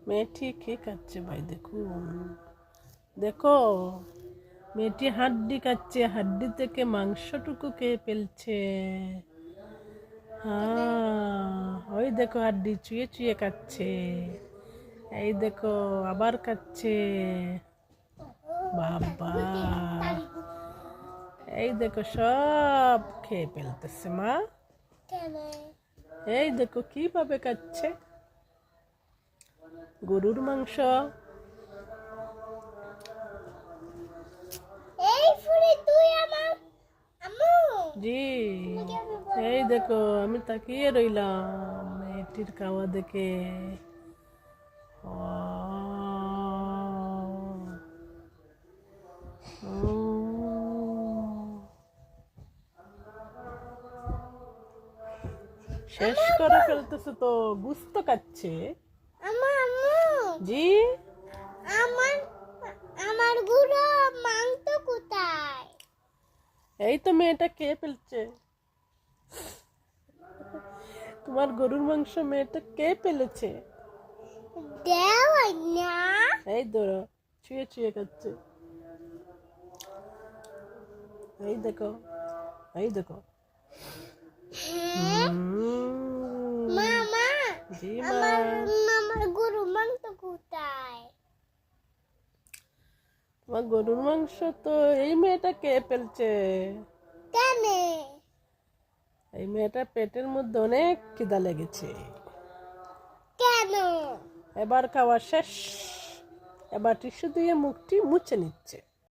মেয়েটি কি খাচ্ছে ভাই দেখুন, দেখো মেয়েটি হাড্ডি খাচ্ছে, হাড্ডি থেকে মাংসটুকু খেয়ে ফেলছে। হ্যাঁ, ওই দেখো হাড্ডি চুয়ে চুয়ে খাচ্ছে। এই দেখো আবার খাচ্ছে। বাবা, এই দেখো সব খেয়ে ফেলতেছে মা। এই দেখো কিভাবে খাচ্ছে গরুর মাংস। জি, এই দেখো আমি তাকিয়ে রইলাম মেয়েটির খাওয়া দেখে। শেষ করে ফেলতেছে তো, গুস্ত খাচ্ছে। জি, আমার গুঁড়ো মাংস কোথায়? এই তো মেয়েটা খেয়ে ফেলছে তোমার গরুর মাংস, মেয়েটা খেয়ে ফেলেছে। দেওয়া না। এই ধরো ছুঁয়ে ছুঁয়ে খাচ্ছে। এই দেখো, এই দেখো। মামা, জি মা, আমার গরু মাংস কোথায়? তোমার গরুর মাংস তো এই মেয়েটা খেয়ে ফেলছে। কেন? এই মেয়েটার পেটের মধ্যে অনেক খিদা লেগেছে। কেন? এবার খাওয়া শেষ, এবার টিস্যু দিয়ে মুখটি মুছে নিচ্ছে।